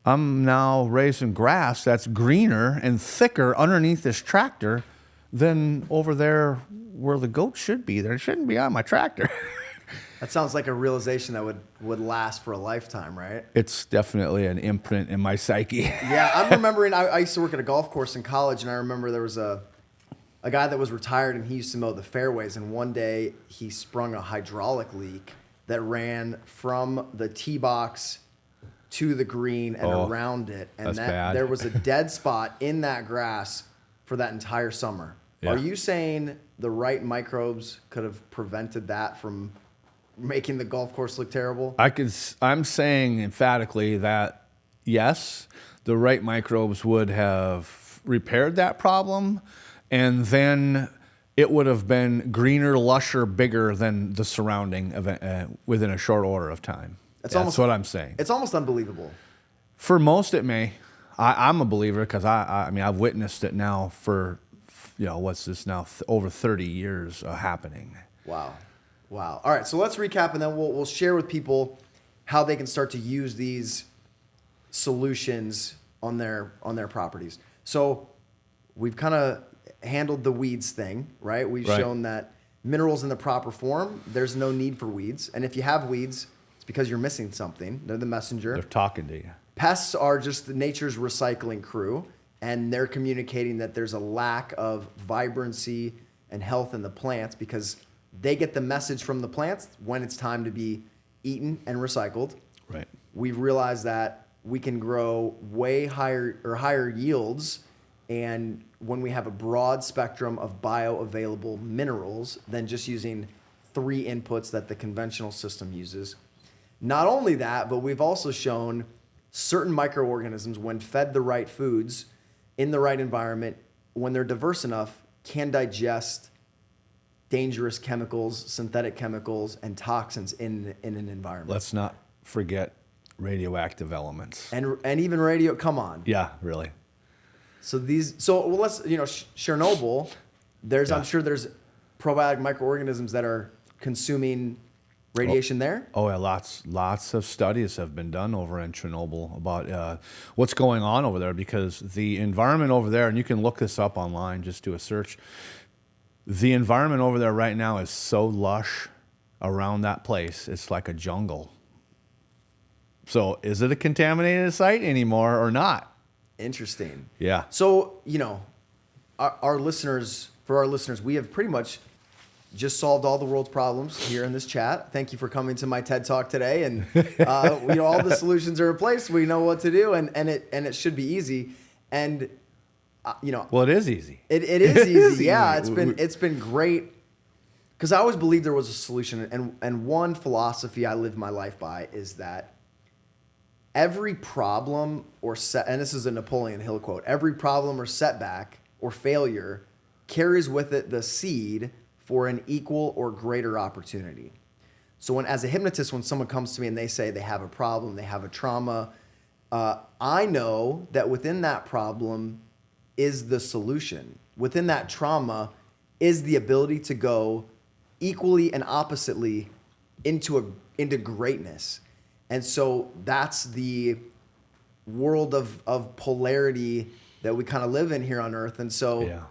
I'm now raising grass that's greener and thicker underneath this tractor than over there where the goat should be. There shouldn't be on my tractor. That sounds like a realization that would last for a lifetime, right? It's definitely an imprint in my psyche. Yeah, I'm remembering, I used to work at a golf course in college, and I remember there was a guy that was retired, and he used to mow the fairways, and one day he sprung a hydraulic leak that ran from the tee box to the green and around it. And that's bad. There was a dead spot in that grass for that entire summer. Yeah. Are you saying the right microbes could have prevented that from making the golf course look terrible? I'm saying emphatically that yes, the right microbes would have repaired that problem, and then it would have been greener, lusher, bigger than the surrounding event within a short order of time. That's what I'm saying. It's almost unbelievable. For most, it may. I'm a believer because I mean I've witnessed it now for what's this now over 30 years happening. Wow. All right, so let's recap, and then we'll share with people how they can start to use these solutions on their properties. So we've kind of handled the weeds thing, right? We've shown that minerals in the proper form, there's no need for weeds, and if you have weeds, it's because you're missing something. They're the messenger. They're talking to you. Pests are just nature's recycling crew, and they're communicating that there's a lack of vibrancy and health in the plants because they get the message from the plants when it's time to be eaten and recycled. Right. We've realized that we can grow way higher yields, and when we have a broad spectrum of bioavailable minerals than just using 3 inputs that the conventional system uses. Not only that, but we've also shown certain microorganisms, when fed the right foods in the right environment, when they're diverse enough, can digest dangerous chemicals, synthetic chemicals, and toxins in an environment. Let's not forget radioactive elements. And even radio, come on. Yeah, really. So let's, Chernobyl, I'm sure there's probiotic microorganisms that are consuming radiation there. Oh yeah, lots of studies have been done over in Chernobyl about what's going on over there, because the environment over there, and you can look this up online, just do a search. The environment over there right now is so lush around that place, it's like a jungle. So is it a contaminated site anymore or not? Interesting. Yeah. So, our listeners, we have pretty much just solved all the world's problems here in this chat. Thank you for coming to my TED Talk today. And all the solutions are in place. We know what to do, and it should be easy. And well, it is easy. It is easy. Yeah, it's been great, because I always believed there was a solution. And one philosophy I live my life by is that every problem and this is a Napoleon Hill quote, every problem or setback or failure carries with it the seed for an equal or greater opportunity. So as a hypnotist, when someone comes to me and they say they have a problem, they have a trauma, I know that within that problem is the solution. Within that trauma is the ability to go equally and oppositely into greatness. And so that's the world of polarity that we kind of live in here on Earth. And so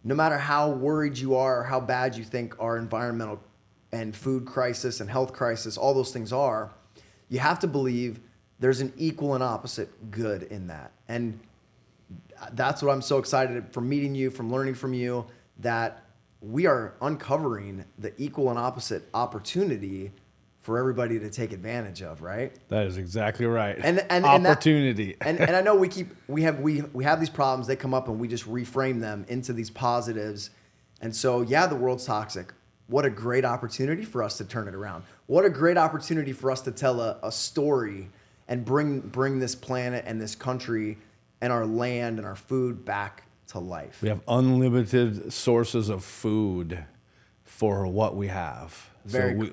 no matter how worried you are or how bad you think our environmental and food crisis and health crisis, all those things are, you have to believe there's an equal and opposite good in that. And that's what I'm so excited from meeting you, from learning from you, that we are uncovering the equal and opposite opportunity for everybody to take advantage of, right? That is exactly right. And opportunity. And I know we have these problems, they come up, and we just reframe them into these positives. And so the world's toxic. What a great opportunity for us to turn it around. What a great opportunity for us to tell a story and bring this planet and this country and our land and our food back to life. We have unlimited sources of food for what we have.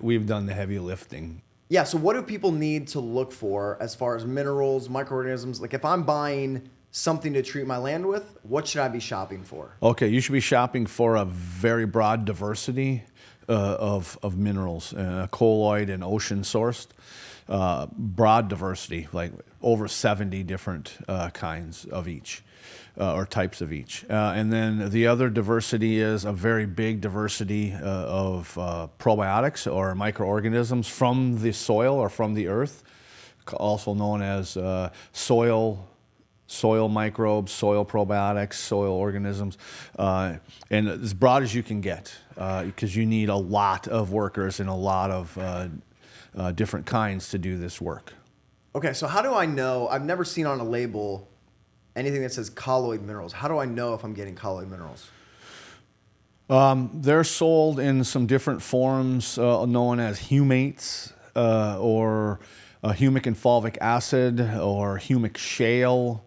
We've done the heavy lifting. Yeah, so what do people need to look for as far as minerals, microorganisms? Like if I'm buying something to treat my land with, what should I be shopping for? Okay, you should be shopping for a very broad diversity of minerals, colloid and ocean sourced. Broad diversity, like over 70 different kinds of each. Or types of each. And then the other diversity is a very big diversity of probiotics or microorganisms from the soil or from the earth, also known as soil microbes, soil probiotics, soil organisms, and as broad as you can get, because you need a lot of workers and a lot of different kinds to do this work. Okay, so how do I know? I've never seen on a label anything that says colloid minerals. How do I know if I'm getting colloid minerals? They're sold in some different forms known as humates or humic and fulvic acid or humic shale.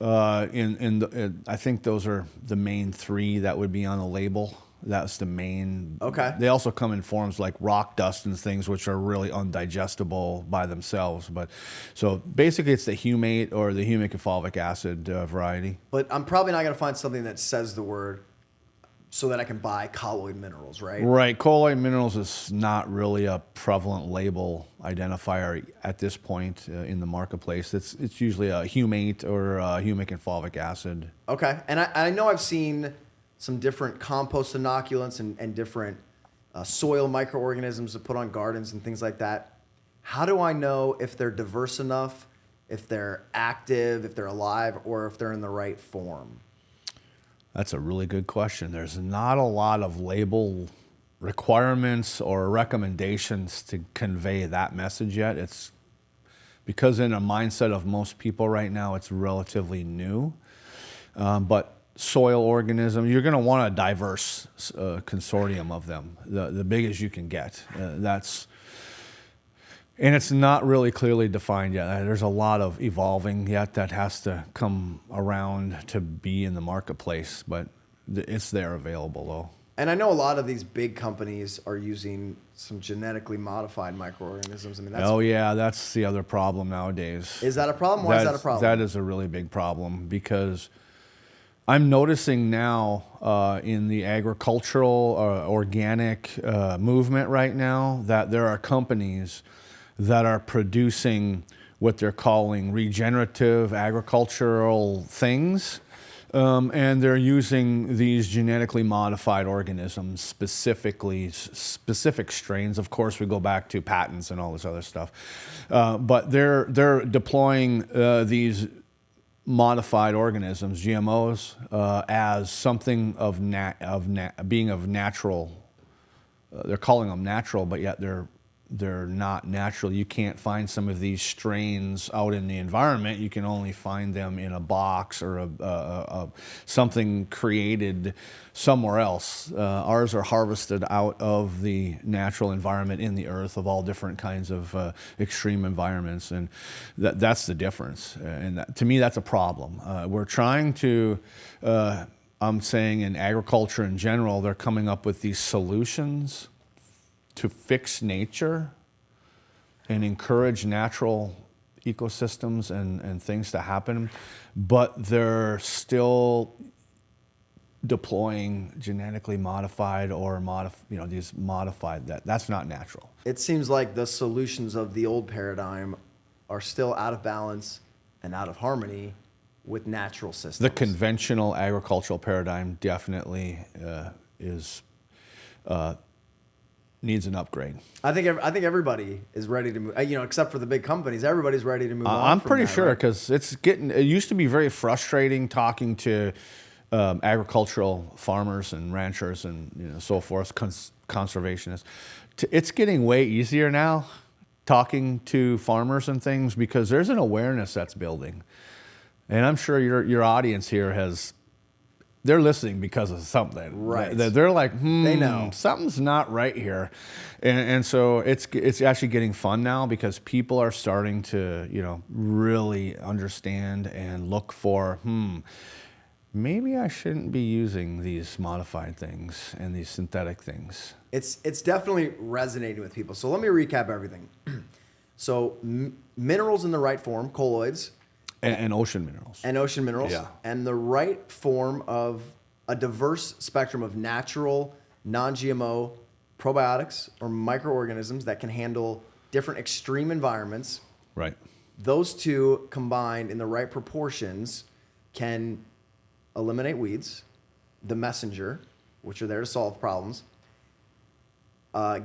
I think those are the main three that would be on a label. That's the main. Okay. They also come in forms like rock dust and things, which are really undigestible by themselves. But so basically, it's the humate or the humic and fulvic acid variety. But I'm probably not going to find something that says the word so that I can buy colloid minerals, right? Right. Colloid minerals is not really a prevalent label identifier at this point in the marketplace. It's usually a humate or a humic and fulvic acid. Okay. And I know I've seen some different compost inoculants and different soil microorganisms to put on gardens and things like that. How do I know if they're diverse enough, if they're active, if they're alive, or if they're in the right form? That's a really good question. There's not a lot of label requirements or recommendations to convey that message yet. It's because in a mindset of most people right now, it's relatively new. But soil organism, you're going to want a diverse consortium of them, the big as you can get. And it's not really clearly defined yet. There's a lot of evolving yet that has to come around to be in the marketplace, but it's there available though. And I know a lot of these big companies are using some genetically modified microorganisms. I mean, that's the other problem nowadays. Is that a problem? Why is that a problem? That is a really big problem because I'm noticing now in the agricultural organic movement right now that there are companies that are producing what they're calling regenerative agricultural things. And they're using these genetically modified organisms, specific strains. Of course, we go back to patents and all this other stuff. But they're deploying these modified organisms, GMOs, as something being of natural. They're calling them natural, but yet they're not natural. You can't find some of these strains out in the environment. You can only find them in a box or something created somewhere else. Ours are harvested out of the natural environment in the earth of all different kinds of extreme environments, and that's the difference. And to me, that's a problem. We're trying to. I'm saying in agriculture in general, they're coming up with these solutions to fix nature and encourage natural ecosystems and things to happen, but they're still deploying genetically modified or these modified. That's not natural. It seems like the solutions of the old paradigm are still out of balance and out of harmony with natural systems. The conventional agricultural paradigm definitely needs an upgrade. I think everybody is ready to move. Except for the big companies, everybody's ready to move on. I'm pretty sure because it used to be very frustrating talking to agricultural farmers and ranchers and so forth, conservationists. It's getting way easier now talking to farmers and things because there's an awareness that's building, and I'm sure your audience here they're listening because of something. Right. They're like, they know something's not right here. And so it's actually getting fun now because people are starting to, really understand and look for, maybe I shouldn't be using these modified things and these synthetic things. It's definitely resonating with people. So let me recap everything. So minerals in the right form, colloids, And ocean minerals. and ocean minerals, Yeah. and the right form of a diverse spectrum of natural, non-GMO probiotics or microorganisms that can handle different extreme environments. Right. Those two combined in the right proportions can eliminate weeds, the messenger, which are there to solve problems,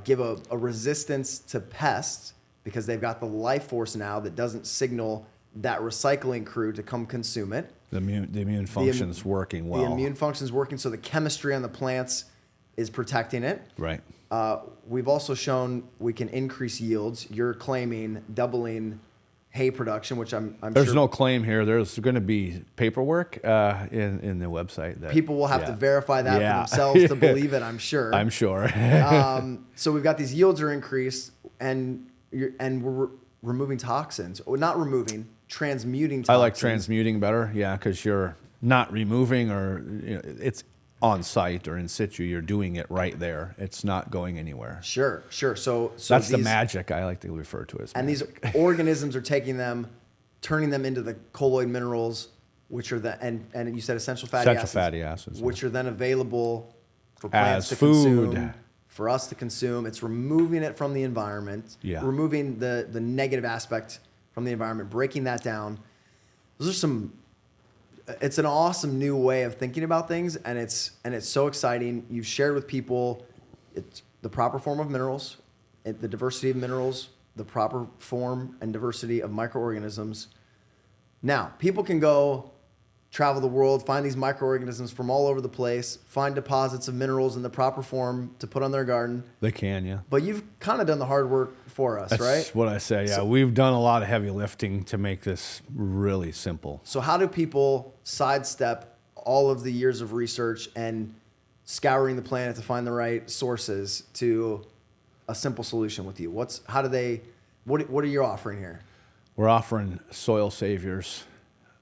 give a resistance to pests because they've got the life force now that doesn't signal that recycling crew to come consume it. The immune function's working well. The immune function's working, so the chemistry on the plants is protecting it. Right. We've also shown we can increase yields. You're claiming doubling hay production, which I'm There's sure no claim here. There's going to be paperwork in the website. That, people will have yeah. to verify that Yeah. for themselves to believe it, I'm sure. I'm sure. So we've got these yields are increased, and we're removing toxins. Or not removing, transmuting toxins. I like transmuting better, yeah, because you're not removing or it's on site or in situ. You're doing it right there. It's not going anywhere. Sure. So That's the magic I like to refer to as. And magic. these organisms are taking them, turning them into the colloid minerals, which are and you said essential fatty acids, which are then available for plants As to food. consume, for us to consume. It's removing it from the environment, removing the negative aspect from the environment, breaking that down. Those are it's an awesome new way of thinking about things, and it's so exciting. You've shared with people it's the proper form of minerals, the diversity of minerals, the proper form and diversity of microorganisms. Now, people can go travel the world, find these microorganisms from all over the place, find deposits of minerals in the proper form to put on their garden. They can, yeah. But you've kind of done the hard work for us, That's right? what I say. Yeah, So- we've done a lot of heavy lifting to make this really simple. So how do people sidestep all of the years of research and scouring the planet to find the right sources to a simple solution with you? What are you offering here? We're offering Soil Saviors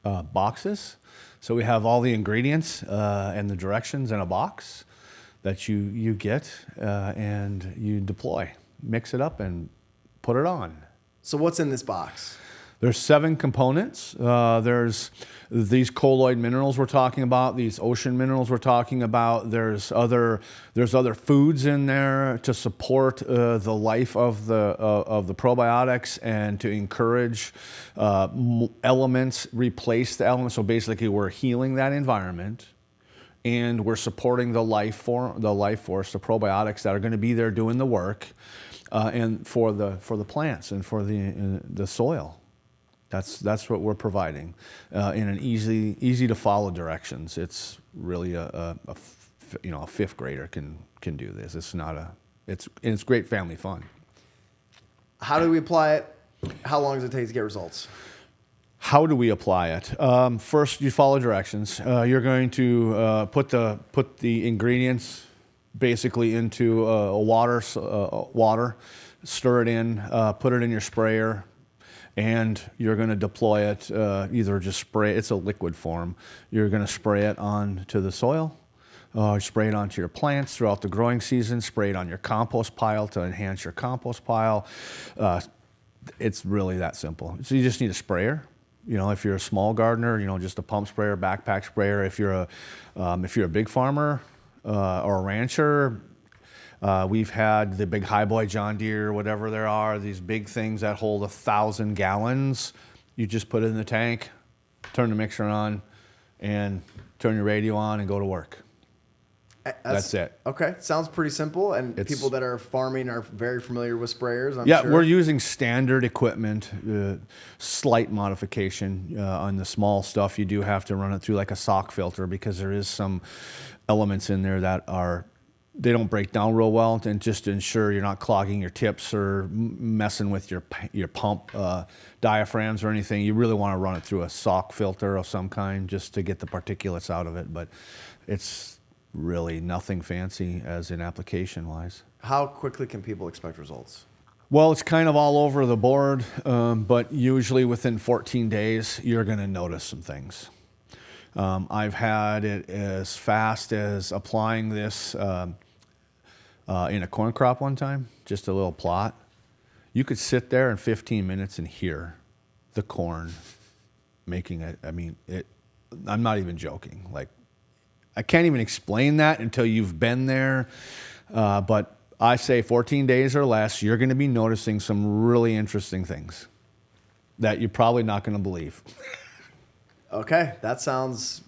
boxes. So we have all the ingredients and the directions in a box that you get and you deploy. Mix it up and put it on. So what's in this box? There's 7 components. There's these colloid minerals we're talking about, these ocean minerals we're talking about. There's other foods in there to support the life of the probiotics and to encourage elements, replace the elements. So basically, we're healing that environment, and we're supporting the life force, the probiotics that are going to be there doing the work, and for the plants and for the soil. That's what we're providing in an easy to follow directions. It's really a fifth grader can do this. It's great family fun. How do we apply it? How long does it take to get results? How do we apply it? First, you follow directions. You're going to put the ingredients basically into water, stir it in, put it in your sprayer. And you're going to deploy it, either just spray, it's a liquid form. You're going to spray it onto the soil, spray it onto your plants throughout the growing season, spray it on your compost pile to enhance your compost pile. It's really that simple. So you just need a sprayer. If you're a small gardener, just a pump sprayer, backpack sprayer. If you're a big farmer or a rancher, we've had the big highboy John Deere, whatever there are, these big things that hold 1,000 gallons. You just put it in the tank, turn the mixer on, and turn your radio on and go to work. That's it. Okay, sounds pretty simple, and people that are farming are very familiar with sprayers, I'm sure. We're using standard equipment, slight modification on the small stuff. You do have to run it through like a sock filter because there is some elements in there that they don't break down real well, and just to ensure you're not clogging your tips or messing with your pump diaphragms or anything. You really want to run it through a sock filter of some kind just to get the particulates out of it, but it's really nothing fancy as in application wise. How quickly can people expect results? Well, it's kind of all over the board, but usually within 14 days, you're going to notice some things. I've had it as fast as applying this in a corn crop one time, just a little plot. You could sit there in 15 minutes and hear the corn making it. I mean, I'm not even joking. Like, I can't even explain that until you've been there. But I say 14 days or less, you're going to be noticing some really interesting things that you're probably not going to believe. Okay, that sounds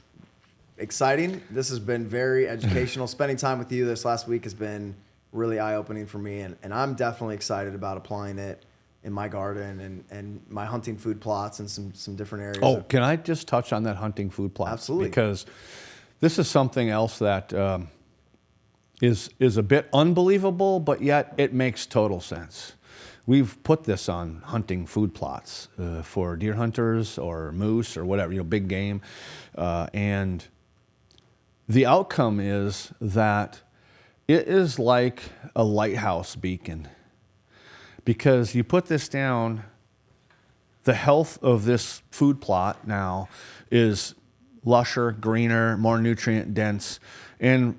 exciting. This has been very educational. Spending time with you this last week has been really eye-opening for me, and I'm definitely excited about applying it in my garden and my hunting food plots and some different areas. Oh, can I just touch on that hunting food plot? Absolutely. Because this is something else that is a bit unbelievable, but yet it makes total sense. We've put this on hunting food plots for deer hunters or moose or whatever, big game. And the outcome is that it is like a lighthouse beacon, because you put this down, the health of this food plot now is lusher, greener, more nutrient dense, and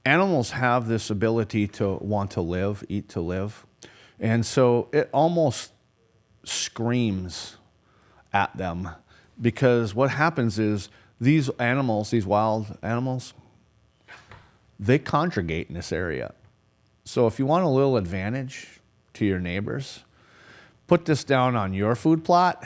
animals have this ability to want to live, eat to live. And so it almost screams at them, because what happens is these animals, these wild animals, they congregate in this area. So if you want a little advantage to your neighbors, put this down on your food plot,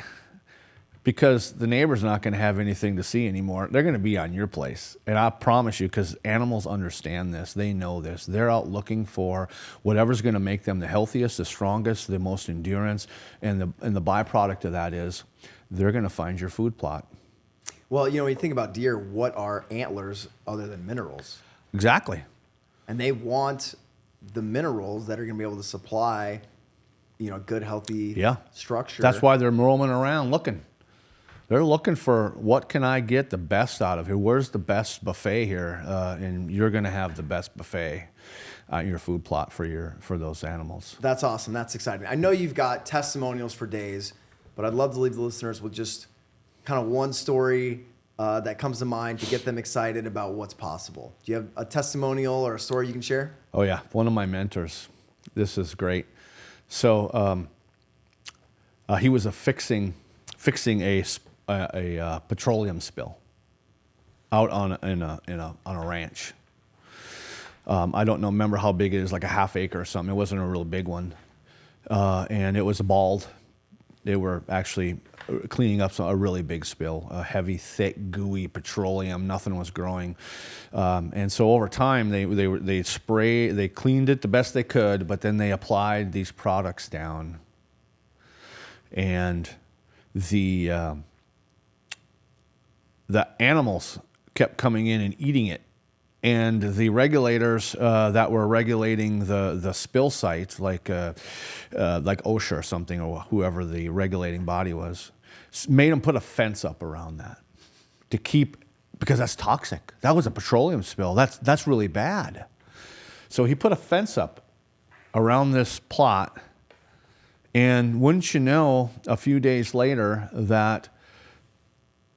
because the neighbor's not going to have anything to see anymore. They're going to be on your place. And I promise you, because animals understand this, they know this. They're out looking for whatever's going to make them the healthiest, the strongest, the most endurance. And the byproduct of that is they're going to find your food plot. Well, when you think about deer, what are antlers other than minerals? Exactly. And they want the minerals that are going to be able to supply, good, healthy structure. That's why they're roaming around looking. They're looking for, what can I get the best out of here? Where's the best buffet here? And you're going to have the best buffet on your food plot for those animals. That's awesome. That's exciting. I know you've got testimonials for days, but I'd love to leave the listeners with just kind of one story that comes to mind to get them excited about what's possible. Do you have a testimonial or a story you can share? Oh yeah, one of my mentors. This is great. So he was fixing a petroleum spill out on a ranch. I don't remember how big it is, like a half acre or something. It wasn't a real big one, and it was bald. They were actually cleaning up a really big spill, a heavy, thick, gooey petroleum. Nothing was growing, and so over time they cleaned it the best they could, but then they applied these products down, and the animals kept coming in and eating it. And the regulators that were regulating the spill sites, like OSHA or something, or whoever the regulating body was, made them put a fence up around that to keep, because that's toxic. That was a petroleum spill. That's really bad. So he put a fence up around this plot, and wouldn't you know, a few days later, that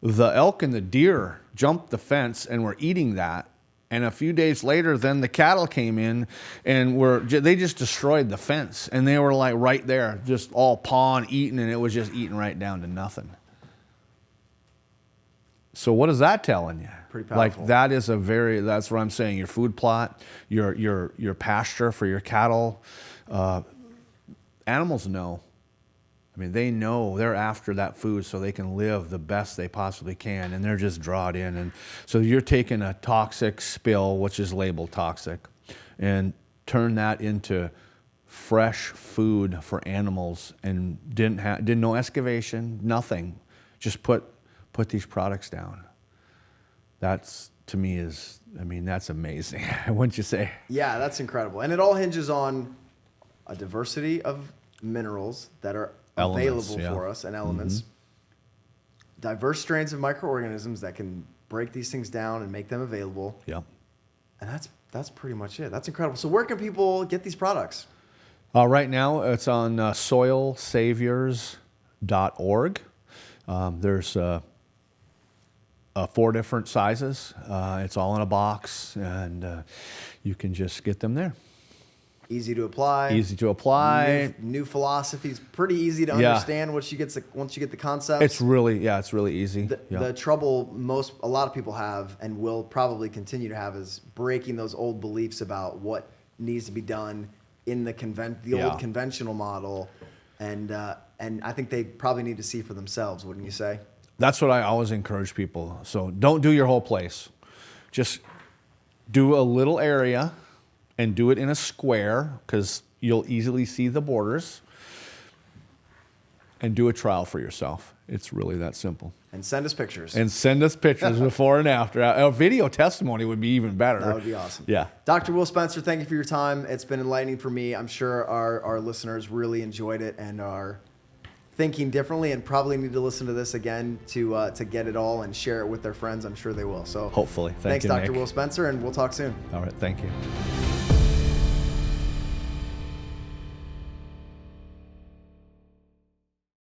the elk and the deer jumped the fence and were eating that. And a few days later, then the cattle came in and they just destroyed the fence. And they were like right there, just all pawing, eating, and it was just eating right down to nothing. So what is that telling you? Pretty powerful. Like that's what I'm saying. Your food plot, your pasture for your cattle, animals know. I mean, they know they're after that food so they can live the best they possibly can, and they're just drawn in. And so you're taking a toxic spill, which is labeled toxic, and turn that into fresh food for animals, and didn't know excavation, nothing. Just put these products down. That's, to me, that's amazing. Wouldn't you say? Yeah, that's incredible. And it all hinges on a diversity of minerals that are available for us, and elements. Mm-hmm. Diverse strains of microorganisms that can break these things down and make them available. Yeah. And that's pretty much it. That's incredible. So where can people get these products? Right now, it's on soilsaviors.org. There's 4 different sizes. It's all in a box, and you can just get them there. Easy to apply. Easy to apply. New philosophies. Pretty easy to understand once you get the concept. It's really easy. The trouble a lot of people have and will probably continue to have is breaking those old beliefs about what needs to be done in the old conventional model, and I think they probably need to see for themselves. Wouldn't you say? That's what I always encourage people. So don't do your whole place. Just do a little area and do it in a square, because you'll easily see the borders, and do a trial for yourself. It's really that simple. And send us pictures. And send us pictures before and after. A video testimony would be even better. That would be awesome. Yeah. Dr. Will Spencer, thank you for your time. It's been enlightening for me. I'm sure our listeners really enjoyed it and are thinking differently, and probably need to listen to this again to get it all and share it with their friends. I'm sure they will. So hopefully. Thanks, Dr. Nick. Will Spencer, and we'll talk soon. All right. Thank you.